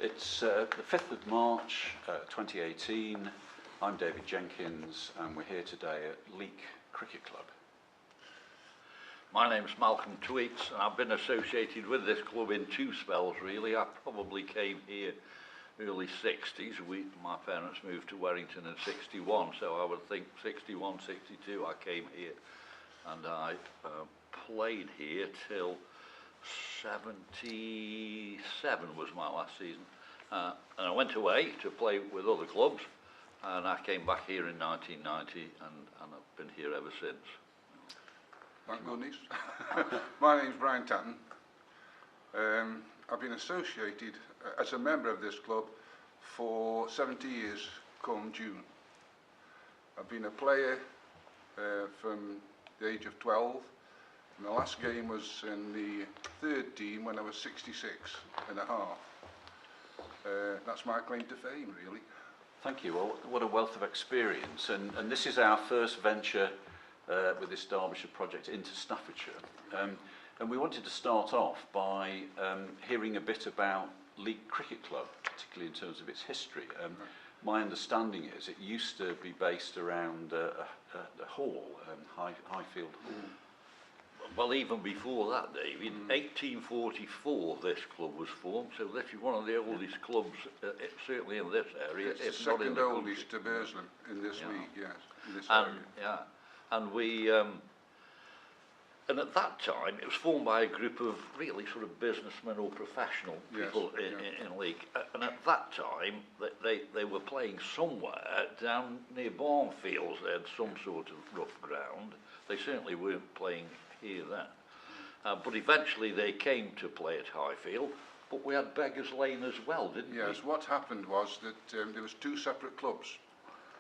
It's the 5th of March 2018. I'm David Jenkins and we're here today at Leek Cricket Club. My name's Malcolm Tweats and I've been associated with this club in two spells really. I probably came here early 60s. My parents moved to Warrington in 61, so I would think 61, 62 I came here, and I played here till 77 was my last season, and I went away to play with other clubs, and I came back here in 1990 and I've been here ever since. Thank goodness. My name's Brian Tatton. I've been associated as a member of this club for 70 years come June. I've been a player from the age of 12, and the last game was in the third team when I was 66 and a half. That's my claim to fame, really. Thank you. Well, what a wealth of experience, and this is our first venture with this Derbyshire project into Staffordshire. And we wanted to start off by hearing a bit about Leek Cricket Club, particularly in terms of its history. My understanding is it used to be based around a hall, Highfield Hall. Well, even before that, David, in 1844 this club was formed, so this is one of the oldest clubs, certainly in this area, It's if the not in second the oldest to country. Burslem in this league, yes, in this And, area. yeah, and we, and at that time it was formed by a group of really sort of businessmen or professional people in Leek, and at that time they were playing somewhere down near Barnfields. They had some sort of rough ground. They certainly weren't playing here then, but eventually they came to play at Highfield. But we had Beggars Lane as well, didn't we? Yes, what happened was that there was two separate clubs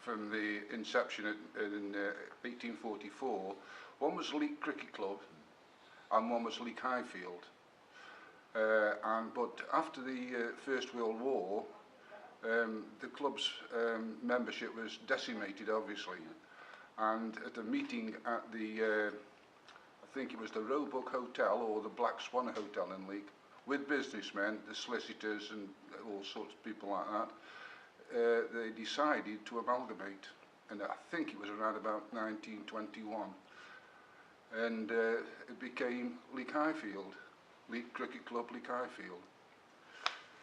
from the inception in 1844. One was Leek Cricket Club and one was Leek Highfield. But after the First World War, the club's membership was decimated, obviously. And at a meeting at the, I think it was the Roebuck Hotel or the Black Swan Hotel in Leek, with businessmen, the solicitors and all sorts of people like that, they decided to amalgamate. And I think it was around about 1921. And it became Leek Highfield, Leek Cricket Club, Leek Highfield.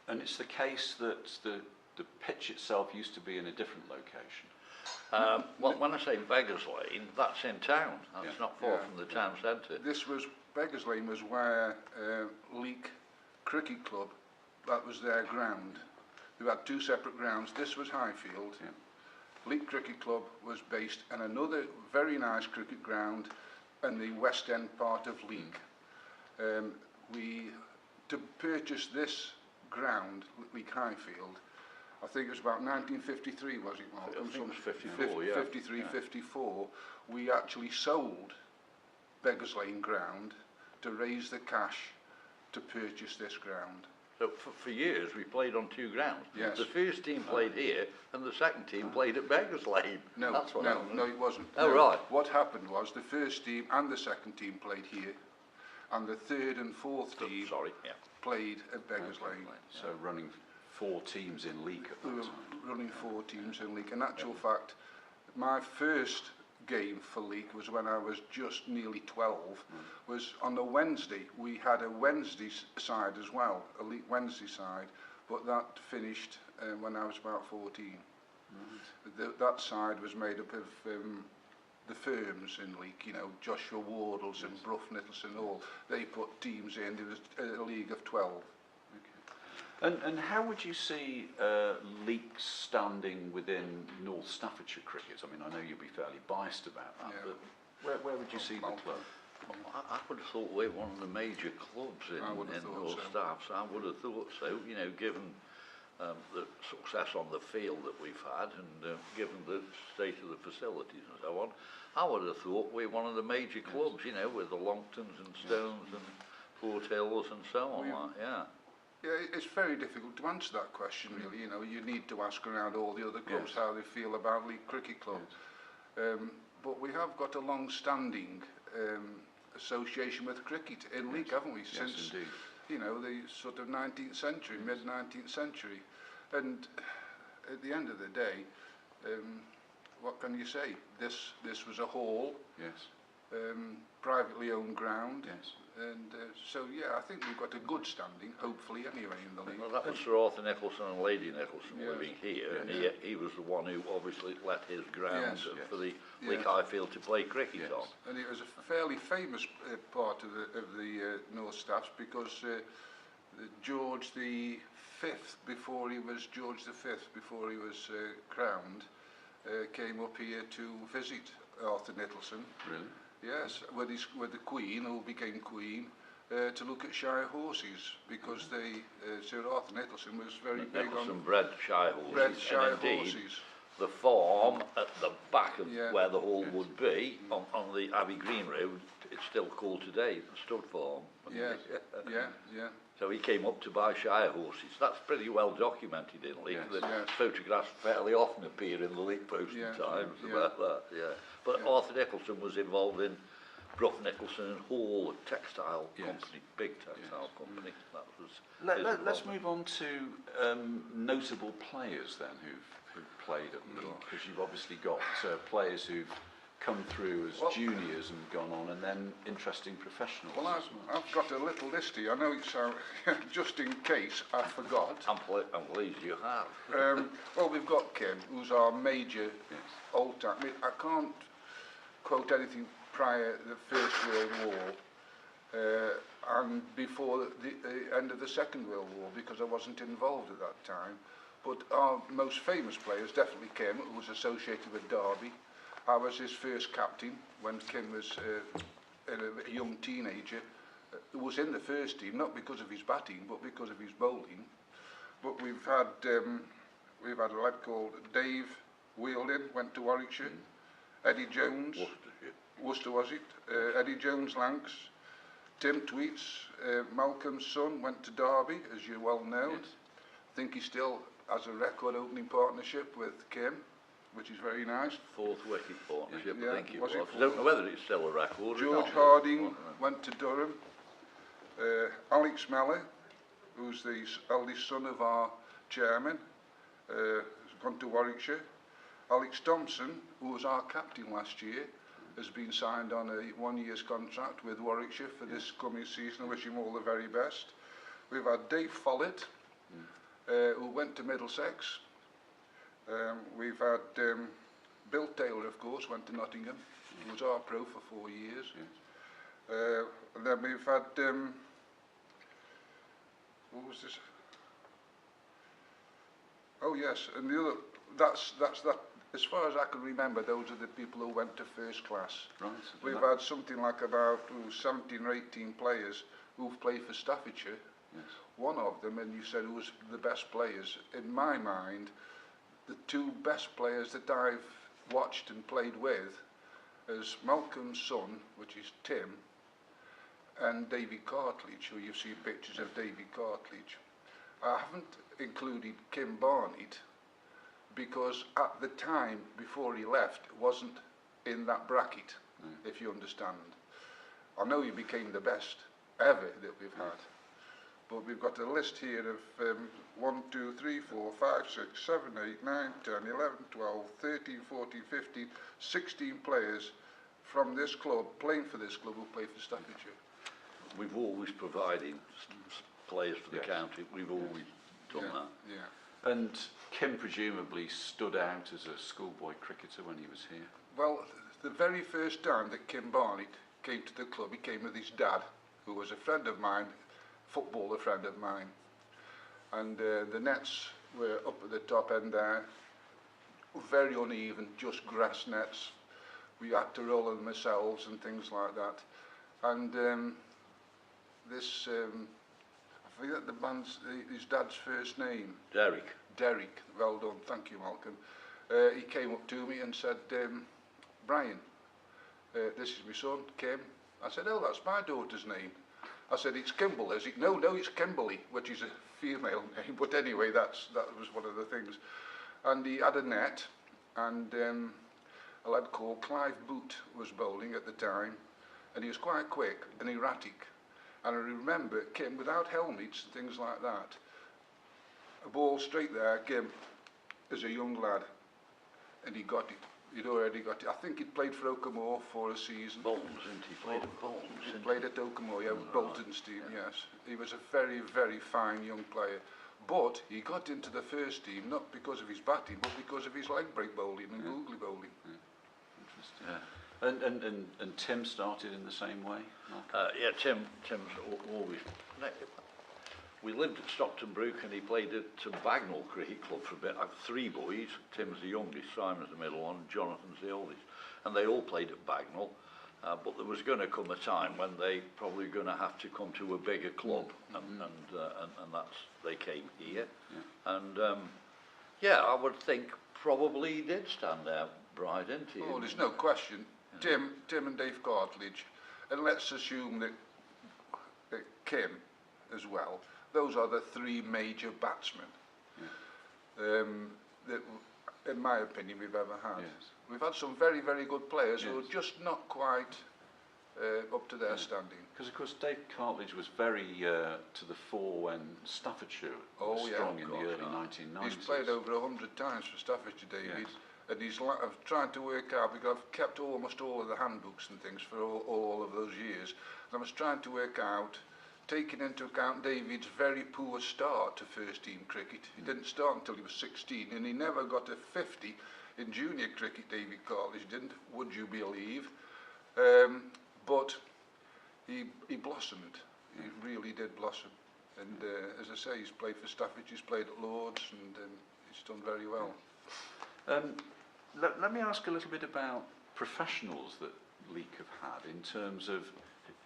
And it's the case that the pitch itself used to be in a different location. Well, when I say Beggars Lane, that's in town. That's not far from the town centre. This was, Beggars Lane was where Leek Cricket Club, that was their ground. They had two separate grounds. This was Highfield. Leek Cricket Club was based in another very nice cricket ground in the West End part of Leek. To purchase this ground, Leek Highfield, I think it was about 1953, was it, Mark? I think it was 54, yeah. 53, 54. We actually sold Beggars Lane ground to raise the cash to purchase this ground. So for years we played on two grounds. Yes. The first team played here and the second team played at Beggars Lane. No, That's what happened. no, it wasn't. Oh, no. right. What happened was the first team and the second team played here, and the third and fourth team played at Beggars Lane. So running 4 teams in Leek at We that were time. running 4 teams in Leek. In actual fact, my first game for Leek was when I was just nearly 12, was on a Wednesday. We had a Wednesday side as well, a Leek Wednesday side, but that finished when I was about 14. That side was made up of the firms in Leek, you know, Joshua Wardles and Brough Nicholson, all. They put teams in. There was a league of 12. And how would you see Leek's standing within North Staffordshire cricket? I mean, I know you'll be fairly biased about that, but where would you see the club? I would have thought we're one of the major clubs in North Staffs. I would have thought so, you know, given the success on the field that we've had and given the state of the facilities and so on. I would have thought we're one of the major clubs, you know, with the Longtons and Stones and Port Hills and so on. Yeah, it's very difficult to answer that question, really. You know, you need to ask around all the other clubs how they feel about Leek Cricket Club. But we have got a long-standing association with cricket in Leek, haven't we? you know, the sort of 19th century, mid-19th century. And at the end of the day, what can you say? This was a hall, Yes. privately owned ground. Yes. And so, yeah, I think we've got a good standing, hopefully, anyway, in the league. Well, that was Sir Arthur Nicholson and Lady Nicholson Yes. living here, and Yeah. he was the one who obviously let his ground Yes. for the Yes. Leek Highfield to play cricket Yes. on. And it was a fairly famous part of the North Staffs, because George the Fifth, before he was George the Fifth, before he was crowned, came up here to visit Arthur Nicholson. Really? Yes, with the Queen, who became Queen, to look at Shire horses, because Sir Arthur Nicholson was very big Nicholson on bred Shire horses, bred Shire and indeed horses. the farm at the back of Yeah. where the hall Yes. would be, on the Abbey Green Road, it's still called today the Stud Farm. Yeah, yeah. So he came up to buy Shire horses. That's pretty well documented in Leek. Yes. The Yes. photographs fairly often appear in the Leek Post Yeah. and Times Yeah. about that, yeah. But Yeah. Arthur Nicholson was involved in Brough Nicholson and Hall, a textile Yes. company, big textile Yes. company. That was Let's move on to notable players then who've played at Leek, because you've obviously got players who've come through as Well- juniors and gone on, and then interesting professionals. Well, as well. I've got a little list here. I know it's just in case I forgot. I'm pleased you have. Well, we've got Kim, who's our major Yes. old-time. I mean, I can't quote anything prior to the First World War and before the end of the Second World War, because I wasn't involved at that time. But our most famous players definitely Kim, who was associated with Derby. I was his first captain when Kim was a young teenager. Who was in the first team, not because of his batting, but because of his bowling. But we've had a lad called Dave Wheeldon, went to Warwickshire. Eddie Jones, Worcestershire. Worcester was it? Eddie Jones Lancs. Tim Tweats, Malcolm's son, went to Derby, as you well know. Yes. I think he still has a record opening partnership with Kim, which is very nice. Fourth wicket partnership, Yeah, I think it was was. it I don't know whether it's still a record. or George not. Harding went to Durham. Alex Meller, who's the eldest son of our chairman, has gone to Warwickshire. Alex Thompson, who was our captain last year, has been signed on a 1 year's contract with Warwickshire for this coming season. I wish him all the very best. We've had Dave Follett, who went to Middlesex. We've had Bill Taylor, of course, went to Nottingham. He was our pro for 4 years. Yes. And then we've had, what was this? Oh yes, and the other, that's that. As far as I can remember, those are the people who went to first class. Right. We've had something like about 17 or 18 players who've played for Staffordshire. Yes. One of them, and you said who was the best players. In my mind, the two best players that I've watched and played with is Malcolm's son, which is Tim, and Davy Cartledge, who you've seen pictures of Davy Cartledge. I haven't included Kim Barnett because at the time before he left, it wasn't in that bracket, if you understand. I know he became the best ever that we've had. But we've got a list here of 1, 2, 3, 4, 5, 6, 7, 8, 9, 10, 11, 12, 13, 14, 15, 16 players from this club, playing for this club, who play for Staffordshire. We've always provided players for the Yes. county. We've always done that. Yeah. And Kim presumably stood out as a schoolboy cricketer when he was here. Well, the very first time that Kim Barnett came to the club, he came with his dad, who was a friend of mine, footballer friend of mine. And the nets were up at the top end there, very uneven, just grass nets. We had to roll them ourselves and things like that. And this, I forget the man's, his dad's first name. Derek. Derek, well done, thank you, Malcolm. He came up to me and said, Brian, this is my son, Kim. I said, oh, that's my daughter's name. I said, it's Kimball, is it? No, it's Kimberly, which is a female name. But anyway, that was one of the things. And he had a net, and a lad called Clive Boot was bowling at the time, and he was quite quick and erratic. And I remember Kim, without helmets and things like that, a ball straight there, Kim, as a young lad, and he got it. He'd already got it. I think he'd played for Oakamore for a season. Bolton's, didn't he? Played at Bolton's. He played at Oakamore, yeah, with Bolton's team, yes. He was a very, very fine young player. But he got into the first team not because of his batting, but because of his leg break bowling and googly bowling. Interesting. And Tim started in the same way? Yeah, Tim's always... We lived at Stockton Brook and he played at Bagnall Cricket Club for a bit. I have 3 boys. Tim's the youngest, Simon's the middle one, Jonathan's the oldest. And they all played at Bagnall. But there was going to come a time when they probably going to have to come to a bigger club. And that's, they came here. Yeah. And yeah, I would think probably he did stand out bright, didn't he? Oh, there's no question. Yeah. Tim and Dave Cartledge. And let's assume that Kim as well. Those are the 3 major batsmen that, in my opinion, we've ever had. Yes. We've had some very, very good players who are just not quite up to their standing. Because, of course, Dave Cartledge was very to the fore when Staffordshire was strong in the early 1990s. He's played over 100 times for Staffordshire, David. Yes. And he's trying to work out, because I've kept almost all of the handbooks and things for all of those years. And I was trying to work out, taking into account David's very poor start to first team cricket. He didn't start until he was 16 and he never got a 50 in junior cricket, David Cartledge didn't, would you believe? But he blossomed, he really did blossom. And as I say, he's played for Staffordshire, he's played at Lords and he's done very well. Let me ask a little bit about professionals that Leek have had in terms of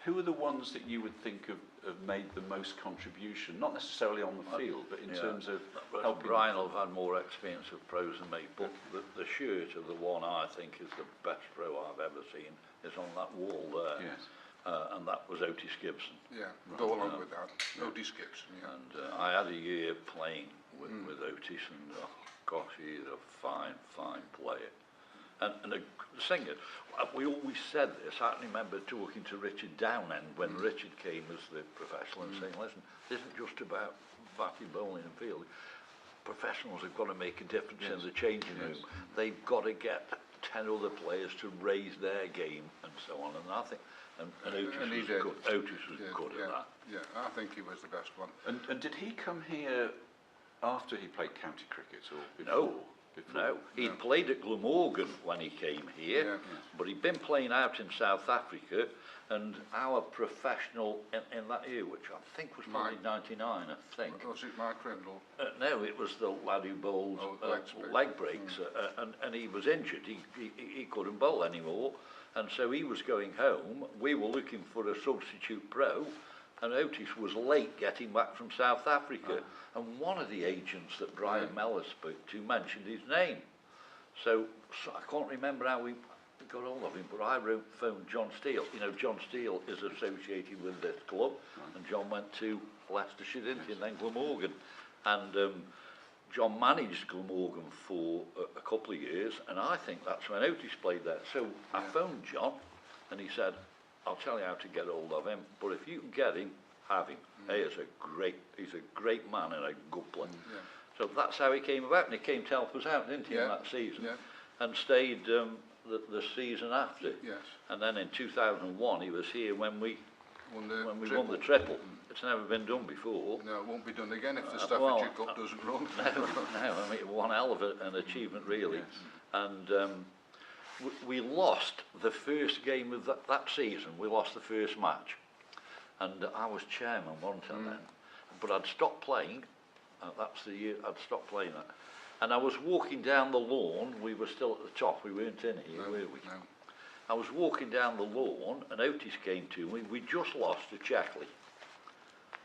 who are the ones that you would think have made the most contribution, not necessarily on the field, but in terms of helping? Brian will have had more experience of pros than me, but the shirt of the one I think is the best pro I've ever seen is on that wall there. Yes. And that was Otis Gibson. Yeah, go along with that. Otis Gibson, yeah. And I had a year playing with Otis, and gosh, he's a fine player. And the singer, we always said this. I remember talking to Richard Downend when Richard came as the professional and saying, listen, this isn't just about batting, bowling and fielding. Professionals have got to make a difference in the changing room. They've got to get 10 other players to raise their game and so on. And I think, and Otis was good at that. Yeah, I think he was the best one. And did he come here after he played county cricket or before? No, he'd played at Glamorgan when he came here, but he'd been playing out in South Africa, and our professional in that year, which I think was probably 99, I think. Was it Mike Rindle? No, it was the lad who bowled leg breaks, and he was injured. He couldn't bowl anymore, and so he was going home. We were looking for a substitute pro, and Otis was late getting back from South Africa. And one of the agents that Brian Mellor spoke to mentioned his name. So I can't remember how we got hold of him, but I phoned John Steele. You know, John Steele is associated with this club, and John went to Leicestershire, didn't he, and then Glamorgan. And John managed Glamorgan for a couple of years, and I think that's when Otis played there. So I phoned John, and he said, I'll tell you how to get hold of him, but if you can get him, have him. He's a great man and a good player. So that's how he came about, and he came to help us out, didn't he, in that season? And stayed the season after. Yes. And then in 2001 he was here when we won the triple. It's never been done before. No, it won't be done again if the Staffordshire Cup doesn't run. No, I mean, one hell of an achievement really. And we lost the first game of that season. We lost the first match. And I was chairman, wasn't I then? But I'd stopped playing. That's the year I'd stopped playing that. And I was walking down the lawn. We were still at the top. We weren't in here, were we? No. I was walking down the lawn, and Otis came to me. We just lost to Checkley.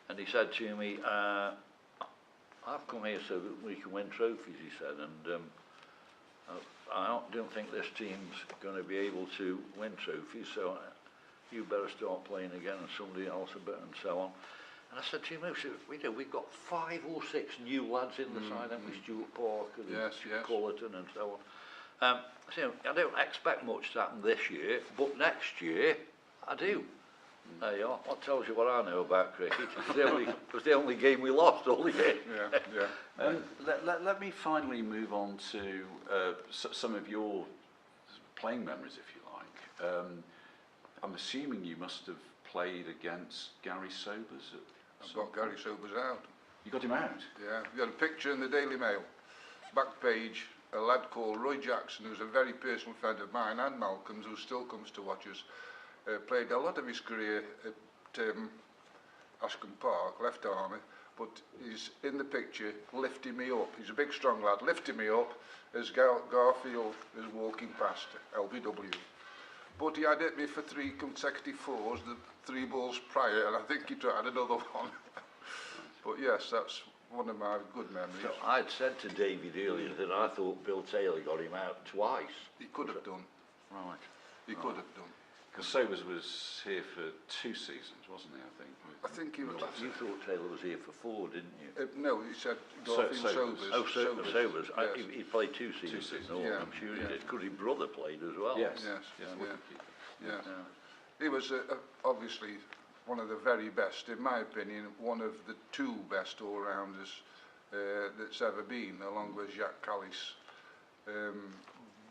And he said to me, I've come here so that we can win trophies, he said. And I don't think this team's going to be able to win trophies, so you better start playing again and somebody else a bit and so on. And I said to him, we've got 5 or 6 new lads in the side, haven't we? Stuart Parker and Cullerton and so on. So I don't expect much to happen this year, but next year I do. There you are. What tells you what I know about cricket? It was the only game we lost all year. Let me finally move on to some of your playing memories, if you like. I'm assuming you must have played against Garry Sobers. I've got Garry Sobers out. You got him out? Yeah, we had a picture in the Daily Mail, back page, a lad called Roy Jackson, who's a very personal friend of mine, and Malcolm's, who still comes to watch us. Played a lot of his career at Ashcombe Park, left army, but he's in the picture lifting me up. He's a big strong lad, lifting me up as Garfield is walking past LBW. But he had hit me for 3 consecutive fours, the 3 balls prior, and I think he tried another one. But yes, that's one of my good memories. So I'd said to David earlier that I thought Bill Taylor got him out twice. He could have done. Right. He could have done. Because Sobers was here for 2 seasons, wasn't he, I think? I think he was. You thought Taylor was here for 4, didn't you? No, he said Garfield Sobers. Oh, Sobers. Yes. He played 2 seasons. 2 seasons, Yeah. I'm sure he did. Because his brother played as well. Yes. Yes, Yeah. He was obviously one of the very best, in my opinion, one of the 2 best all-rounders that's ever been, along with Jacques Callis.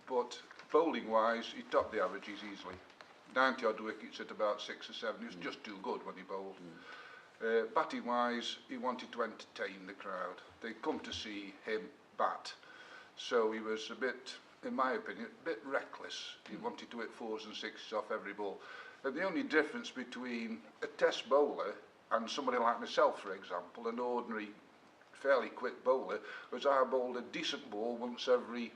But bowling-wise, he topped the averages easily. 90-odd wickets at about 6 or 7. He was just too good when he bowled. Batting-wise, he wanted to entertain the crowd. They'd come to see him bat. So he was a bit, in my opinion, a bit reckless. He wanted to hit 4s and 6s off every ball. And the only difference between a test bowler and somebody like myself, for example, an ordinary, fairly quick bowler, was I bowled a decent ball once every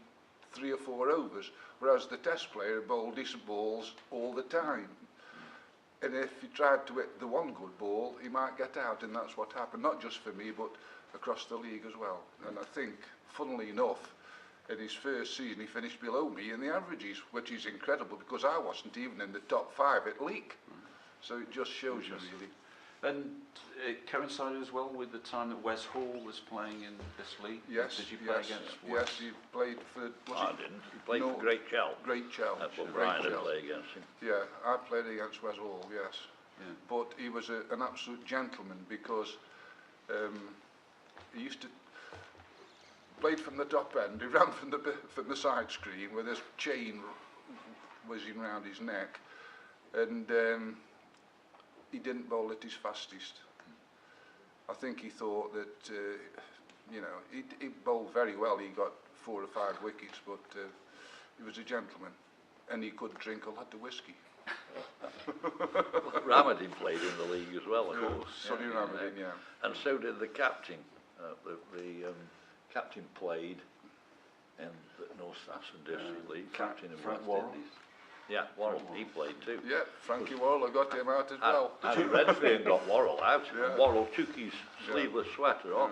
3 or 4 overs, whereas the test player bowled decent balls all the time. And if he tried to hit the one good ball, he might get out, and that's what happened, not just for me, but across the league as well. And I think, funnily enough, in his first season he finished below me in the averages, which is incredible because I wasn't even in the top 5 at Leek. So it just shows you really. And it coincided as well with the time that Wes Hall was playing in this league? Yes. Did you play against Wes? Yes, he played for... I didn't. He played for Great Chell. Great Chell. That's what Brian had played against him. Yeah, I played against Wes Hall, yes. Yeah. But he was an absolute gentleman because he used to... Played from the top end, he ran from the side screen with his chain whizzing round his neck, and he didn't bowl at his fastest. I think he thought that, you know, he bowled very well. He got 4 or 5 wickets, but he was a gentleman, and he could drink a lot of whiskey. Ramadin played in the league as well, of course. Sonny Ramadin, yeah. And so did the captain. The captain played in the North Saxon District League, captain of West Worrell. Indies. Yeah, Worrell, he played too. Yeah, Frankie Worrell, I got him out as well. And Redfern got Worrell out. Yeah. Worrell took his sleeveless sweater off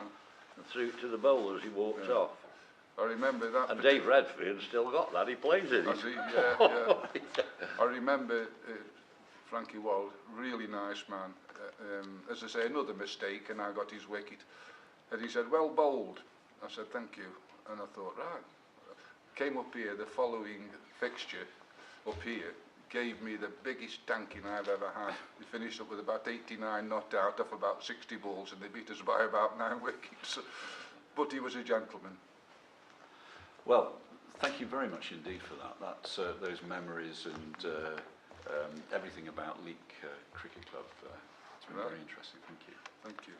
and threw it to the bowler as he walked off. I remember that. And Dave Redfern still got that, he plays it. I remember Frankie Worrell, really nice man. As I say, another mistake, and I got his wicket. And he said, well bowled. I said, thank you. And I thought, right. Came up here, the following fixture up here gave me the biggest tanking I've ever had. He finished up with about 89 not out off about 60 balls, and they beat us by about 9 wickets. But he was a gentleman. Well, thank you very much indeed for that. That's those memories and everything about Leek Cricket Club. It's been very interesting. Thank you. Thank you.